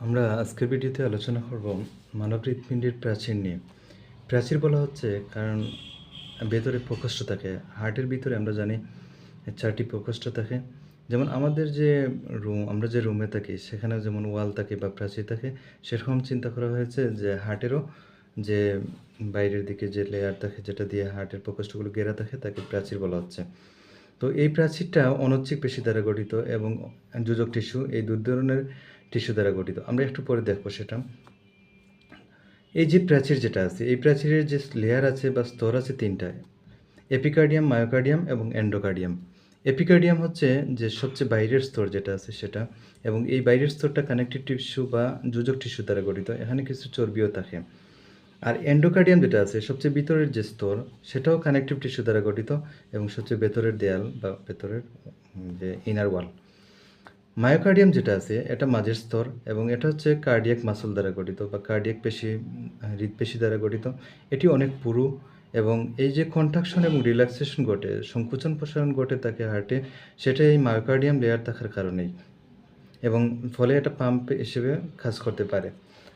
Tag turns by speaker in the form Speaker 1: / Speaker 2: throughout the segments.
Speaker 1: আমরা আজকের ভিডিওতে আলোচনা করব মানব হৃৎপিণ্ডের প্রাচীর নিয়ে। প্রাচীর বলা হচ্ছে কারণ ভেতরে প্রকোষ্ঠ থাকে। হার্টের ভিতরে আমরা জানি 4টি প্রকোষ্ঠ থাকে। যেমন আমাদের যে আমরা যে রুমে থাকি সেখানেও যেমন ওয়াল থাকে বা প্রাচীর থাকে, সেরকম চিন্তা করা হয়েছে যে হার্টেরও যে বাইরের দিকে যে লেয়ার থাকে যেটা দিয়ে হার্টের প্রকোষ্ঠগুলো ঘেরা থাকে তাকে প্রাচীর বলা হচ্ছে। তো এই প্রাচীরটা অনৈচ্ছিক পেশি দ্বারা গঠিত এবং যোজক টিস্যু, এই 2 ধরনের টিস্যু দ্বারা গঠিত। আমরা একটু পরে দেখব সেটা। এই যে প্রাচীর যেটা আছে, এই প্রাচীরের যে লেয়ার আছে বা স্তর আছে 3টা। এপিকার্ডিয়াম, মায়োকার্ডিয়াম এবং এন্ডোকার্ডিয়াম। এপিকার্ডিয়াম হচ্ছে যে সবচেয়ে বাইরের স্তর যেটা আছে সেটা, এবং এই বাইরের স্তরটা কানেকটিভ টিস্যু বা যোজক টিস্যু দ্বারা গঠিত। এখানে কিছু চর্বিও থাকে। আর এন্ডোকার্ডিয়াম যেটা আছে সবচেয়ে ভিতরের যে স্তর, সেটাও কানেকটিভ টিস্যু দ্বারা গঠিত এবং সবচেয়ে ভেতরের দেয়াল বা ভেতরের যে ইনার ওয়াল। মায়োকার্ডিয়াম যেটা আছে এটা মাঝের স্তর এবং এটা হচ্ছে কার্ডিয়াক মাসল দ্বারা গঠিত বা কার্ডিয়াক পেশি, হৃদপেশি দ্বারা গঠিত। এটি অনেক পুরু এবং এই যে কন্ট্রাকশন এবং রিল্যাক্সেশন ঘটে, সংকুচন প্রসারণ ঘটে থাকে হার্টে, সেটা এই মায়োকার্ডিয়াম লেয়ার থাকার কারণেই, এবং ফলে এটা পাম্প হিসেবে কাজ করতে পারে।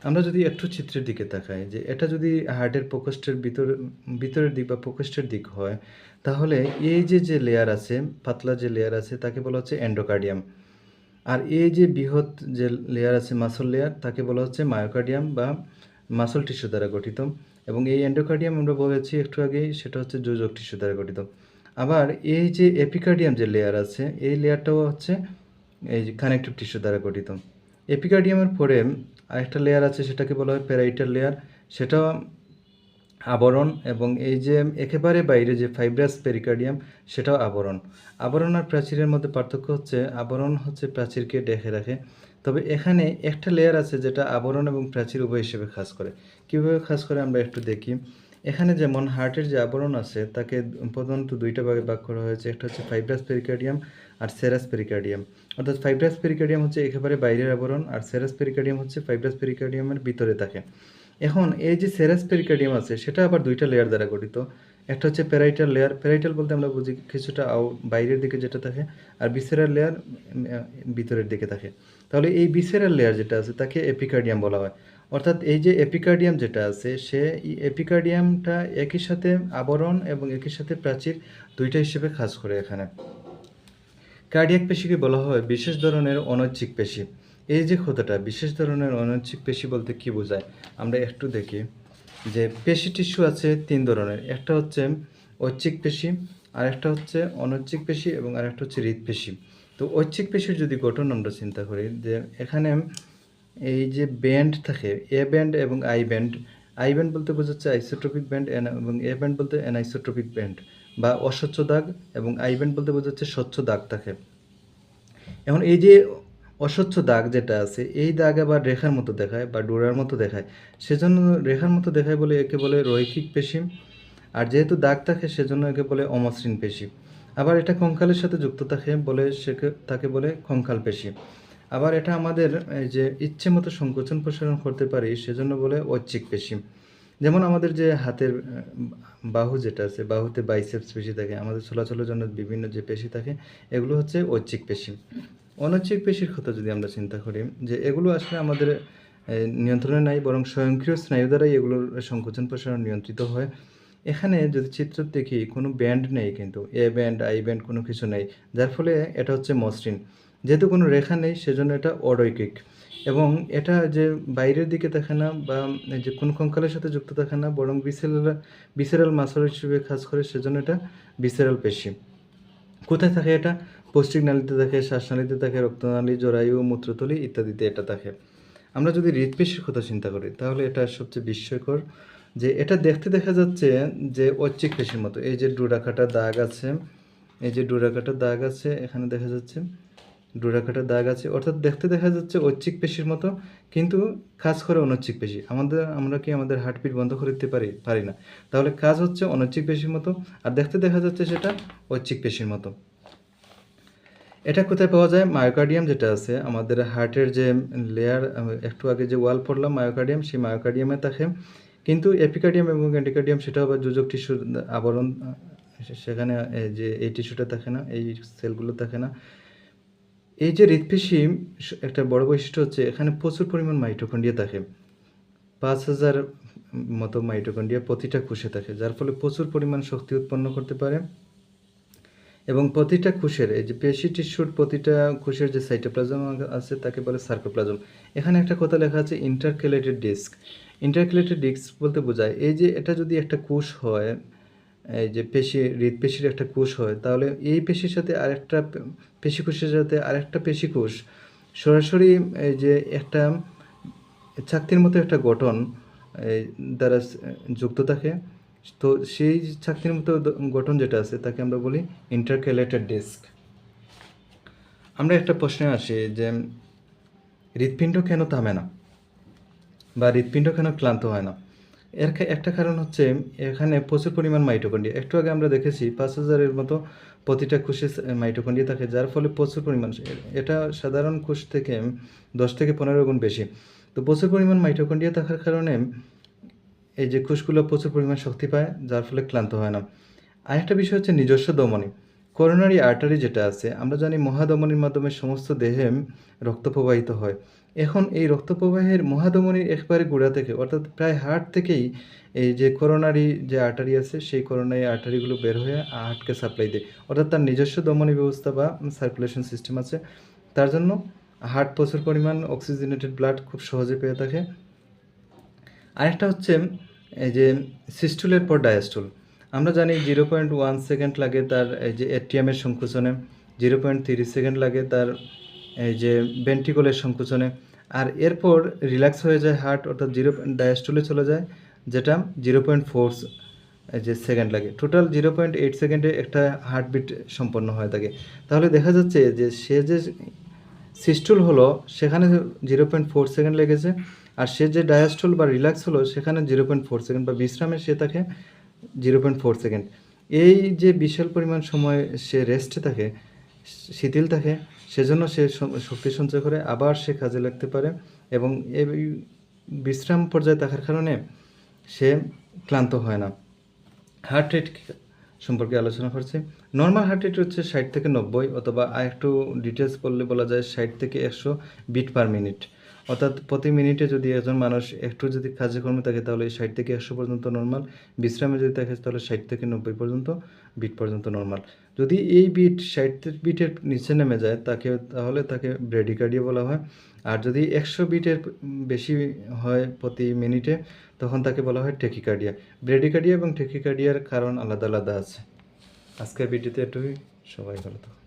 Speaker 1: আমরা যদি একটু চিত্রের দিকে তাকাই যে এটা যদি হার্টের প্রকোষ্ঠের ভিতরের দিক বা প্রকোষ্ঠের দিক হয়, তাহলে এই যে লেয়ার আছে, পাতলা যে লেয়ার আছে তাকে বলা হচ্ছে এন্ডোকার্ডিয়াম। আর এই যে বৃহৎ যে লেয়ার আছে মাসল লেয়ার, তাকে বলা হচ্ছে মায়োকার্ডিয়াম বা মাসল টিস্যু দ্বারা গঠিত। এবং এই এন্ডোকার্ডিয়াম আমরা বলেছি একটু আগেই, সেটা হচ্ছে যোজক টিস্যু দ্বারা গঠিত। আবার এই যে এপিকার্ডিয়াম যে লেয়ার আছে, এই লেয়ারটাও হচ্ছে এই যে কানেকটিভ টিস্যু দ্বারা গঠিত। এপিকার্ডিয়ামের পরে আরেকটা লেয়ার আছে, সেটাকে বলা হয় প্যারাইটাল লেয়ার। সেটাও আবরণ, এবং এই যে একেবারে বাইরে যে ফাইব্রাস পেরিকার্ডিয়াম, সেটাও আবরণ। আবরণ আর প্রাচীরের মধ্যে পার্থক্য হচ্ছে আবরণ হচ্ছে প্রাচীরকে ঢেকে রাখে, তবে এখানে একটা লেয়ার আছে যেটা আবরণ এবং প্রাচীর উভয় হিসেবে কাজ করে। কীভাবে কাজ করে আমরা একটু দেখি। এখানে যেমন হার্টের যে আবরণ আছে তাকে প্রধানত 2টা ভাগে ভাগ করা হয়েছে। একটা হচ্ছে ফাইব্রাস পেরিকার্ডিয়াম আর সেরাস পেরিকার্ডিয়াম। অর্থাৎ ফাইব্রাস পেরিকার্ডিয়াম হচ্ছে একেবারে বাইরের আবরণ, আর সেরাস পেরিকার্ডিয়াম হচ্ছে ফাইব্রাস পেরিকার্ডিয়ামের ভিতরে থাকে। এখন এই যে সেরাস পেরিকার্ডিয়াম আছে সেটা আবার 2টা লেয়ার দ্বারা গঠিত। একটা হচ্ছে প্যারাইটাল লেয়ার। প্যারাইটাল বলতে আমরা বুঝি কিছুটা বাইরের দিকে যেটা থাকে, আর ভিসেরাল লেয়ার ভিতরের দিকে থাকে। তাহলে এই ভিসেরাল লেয়ার যেটা আছে তাকে এপিকার্ডিয়াম বলা হয়। অর্থাৎ এই যে এপিকার্ডিয়াম যেটা আছে, সে এপিকার্ডিয়ামটা একই সাথে আবরণ এবং একই সাথে প্রাচীর 2টা হিসেবে কাজ করে এখানে। কার্ডিয়াক পেশিকে বলা হয় বিশেষ ধরনের অনৈচ্ছিক পেশি। এই যে কথাটা বিশেষ ধরনের অনৈচ্ছিক পেশি বলতে কি বোঝায় আমরা একটু দেখি। যে পেশি টিস্যু আছে 3 ধরনের। একটা হচ্ছে ঐচ্ছিক পেশি, আরেকটা হচ্ছে অনৈচ্ছিক পেশি এবং আরেকটা হচ্ছে হৃৎপেশি। তো ঐচ্ছিক পেশির যদি গঠন আমরা চিন্তা করি, যে এখানে এই যে ব্যান্ড থাকে, এ ব্যান্ড এবং আই ব্যান্ড। আই ব্যান্ড বলতে বোঝাচ্ছে আইসোট্রপিক ব্যান্ড, এবং এ ব্যান্ড বলতে অ্যানাইসোট্রপিক ব্যান্ড বা অস্বচ্ছ দাগ, এবং আই ব্যান্ড বলতে বোঝাচ্ছে স্বচ্ছ দাগ থাকে। এখন এই যে অস্বচ্ছ দাগ যেটা আছে, এই দাগ আবার রেখার মতো দেখায় বা ডোরার মতো দেখায়। সেজন্য রেখার মতো দেখায় বলে একে বলে রৈখিক পেশি। আর যেহেতু দাগ থাকে সেজন্য একে বলে অমসৃণ পেশি। আবার এটা কঙ্কালের সাথে যুক্ত থাকে বলে তাকে বলে কঙ্কাল পেশি। আবার এটা আমাদের এই যে ইচ্ছে মতো সংকোচন প্রসারণ করতে পারি সেজন্য বলে ঐচ্ছিক পেশি। যেমন আমাদের যে হাতের বাহু যেটা আছে, বাহুতে বাইসেপস পেশি থাকে, আমাদের চলাচলের জন্য বিভিন্ন যে পেশি থাকে, এগুলো হচ্ছে ঐচ্ছিক পেশি। অনৈচ্ছিক পেশির কথা যদি আমরা চিন্তা করি, যে এগুলো আসলে আমাদের নিয়ন্ত্রণে নাই, বরং স্বয়ংক্রিয় স্নায়ু দ্বারাই এগুলোর সংকোচন প্রসারণ নিয়ন্ত্রিত হয়। এখানে যদি চিত্র দেখি, কোনো ব্যান্ড নেই, কিন্তু এ ব্যান্ড আই ব্যান্ড কোনো কিছু নেই, যার ফলে এটা হচ্ছে মসৃণ। যেহেতু কোনো রেখা নেই সেজন্য এটা অরৈখিক, এবং এটা যে বাইরের দিকে থাকে না বা এই যে কোন কঙ্কালের সাথে যুক্ত থাকে না, বরং ভিসেরাল মাসল হিসেবে কাজ করে, সেজন্য এটা ভিসেরাল পেশি। কোথায় থাকে এটা? পৌষ্টিক নালীতে থাকে, শ্বাসনালীতে থাকে, রক্তনালী, জরায়ু, মূত্রথলি ইত্যাদিতে এটা থাকে। আমরা যদি হৃৎপেশির কথা চিন্তা করি তাহলে এটা সবচেয়ে বিস্ময়কর, যে এটা দেখতে দেখা যাচ্ছে যে ঐচ্ছিক পেশির মতো। এই যে ডোরাকাটা দাগ আছে, এই যে ডোরাকাটা দাগ আছে, এখানে দেখা যাচ্ছে ডোরাকাটা দাগ আছে, অর্থাৎ দেখতে দেখা যাচ্ছে ঐচ্ছিক পেশির মতো, কিন্তু কাজ করে অনৈচ্ছিক পেশি। আমরা কি আমাদের হার্টবিট বন্ধ করতে পারি না। তাহলে কাজ হচ্ছে অনৈচ্ছিক পেশির মতো, আর দেখতে দেখা যাচ্ছে সেটা ঐচ্ছিক পেশির মতো। এটা কোথায় পাওয়া যায়? মায়োকার্ডিয়াম যেটা আছে আমাদের হার্টের যে লেয়ার, একটু আগে যে ওয়াল পড়লাম মায়োকার্ডিয়াম, সেই মায়োকার্ডিয়ামে থাকে। কিন্তু এপিকার্ডিয়াম এবং এন্ডোকার্ডিয়াম সেটা আবার যোজক টিস্যুর আবরণ, সেখানে যে এই টিস্যুটা থাকে না, এই সেলগুলো থাকে না। এই যে হৃৎপিণ্ডি একটা বড় বৈশিষ্ট্য হচ্ছে এখানে প্রচুর পরিমাণ মাইটোকন্ড্রিয়া থাকে। ৫,০০০ মতো মাইটোকন্ড্রিয়া প্রতিটা কোষে থাকে, যার ফলে প্রচুর পরিমাণ শক্তি উৎপন্ন করতে পারে। এবং প্রতিটা কোষের এই যে পেশি টিস্যুর প্রতিটা কোষের যে সাইটোপ্লাজম আছে তাকে বলে সার্কোপ্লাজম। এখানে একটা কথা লেখা আছে ইন্টারক্যালেটেড ডিস্ক। ইন্টারক্যালেটেড ডিস্ক বলতে বোঝায় এই যে এটা যদি একটা কোষ হয়, এই যে হৃৎপেশির একটা কোষ হয়, তাহলে এই পেশির সাথে আরেকটা পেশি কোষের সাথে আরেকটা পেশি কোষ সরাসরি এই যে একটা চাকতির মতো একটা গঠন এই দ্বারা যুক্ত থাকে। তো সেই চাকতির মতো গঠন যেটা আছে তাকে আমরা বলি ইন্টারক্যালেটেড ডিস্ক। আমরা একটা প্রশ্নে আসি যে হৃৎপিণ্ড কেন থামে না বা হৃৎপিণ্ড কেন ক্লান্ত হয় না। এর একটা কারণ হচ্ছে এখানে প্রচুর পরিমাণ মাইটোকন্ড্রিয়া। একটু আগে আমরা দেখেছি ৫,০০০-এর মতো প্রতিটা কোষে মাইটোকন্ড্রিয়া থাকে, যার ফলে প্রচুর পরিমাণ, এটা সাধারণ কোষ থেকে ১০ থেকে ১৫ গুণ বেশি। তো প্রচুর পরিমাণ মাইটোকন্ড্রিয়া থাকার কারণে এই যে কোষগুলো প্রচুর পরিমাণ শক্তি পায়, যার ফলে ক্লান্ত হয় না। আরেকটা বিষয় হচ্ছে নিজস্ব ধমনী। করোনারি আর্টারি যেটা আছে, আমরা জানি মহাধমনীর মাধ্যমে সমস্ত দেহে রক্ত প্রবাহিত হয়। এখন এই রক্ত প্রবাহের মহাধমনীর একেবারে গোড়া থেকে, অর্থাৎ প্রায় হার্ট থেকেই এই যে করোনারি যে আর্টারি আছে সেই করোনারি আর্টারিগুলো বের হয়ে হার্টকে সাপ্লাই দেয়, অর্থাৎ তার নিজস্ব ধমনী ব্যবস্থা বা সার্কুলেশন সিস্টেম আছে। তার জন্য হার্ট প্রচুর পরিমাণ অক্সিজেনেটেড ব্লাড খুব সহজে পেয়ে থাকে। আরেকটা হচ্ছে এই যে সিস্টুলের পর ডায়াস্টুল। আমরা জানি 0.1 সেকেন্ড লাগে তার এই যে এট্রিয়ামের সংকোচনে, 0.3 সেকেন্ড লাগে তার এই যে ভেন্ট্রিকলের সংকোচনে, আর এরপর রিল্যাক্স হয়ে যায় হার্ট, অর্থাৎ ডায়াস্টুলে চলে যায়, যেটা 0.4 এই যে সেকেন্ড লাগে। টোটাল 0.8 সেকেন্ডে একটা হার্টবিট সম্পন্ন হয়ে থাকে। তাহলে দেখা যাচ্ছে যে সে যে সিস্টুল হলো সেখানে 0.4 সেকেন্ড লেগেছে, আর সে যে ডায়াস্টল বা রিল্যাক্স হলো সেখানে 0.4 সেকেন্ড, বা বিশ্রামে সে থাকে 0.4 সেকেন্ড। এই যে বিশাল পরিমাণ সময় সে রেস্টে থাকে, শিথিল থাকে, সেজন্য সে শক্তি সঞ্চয় করে আবার সে কাজে লাগতে পারে, এবং এই বিশ্রাম পর্যায়ে থাকার কারণে সে ক্লান্ত হয় না। হার্ট রেট সম্পর্কে আলোচনা করছি। নর্মাল হার্ট রেট হচ্ছে 60 থেকে 90, অথবা আরেকটু ডিটেলস বললে বলা যায় 60 থেকে 100 বিট পার মিনিট। অর্থাৎ প্রতি মিনিটে যদি একজন মানুষ একটু যদি কাজে কর্মে থাকে তাহলে 60 থেকে 100 পর্যন্ত নর্মাল, বিশ্রামে যদি থাকে তাহলে 60 থেকে 90 পর্যন্ত বিট পর্যন্ত নর্মাল। যদি এই বিট 60 বিটের নিচে নেমে যায় তাহলে তাকে ব্রেডিকার্ডিয়া বলা হয়। আর যদি 100 বিটের বেশি হয় প্রতি মিনিটে, তখন তাকে বলা হয় টেকিকার্ডিয়া। ব্রেডিকার্ডিয়া এবং টেকিকার্ডিয়ার কারণ আলাদা আলাদা আছে। আজকের ভিডিওতে এটুকুই। সবাই ভালো থাকুন।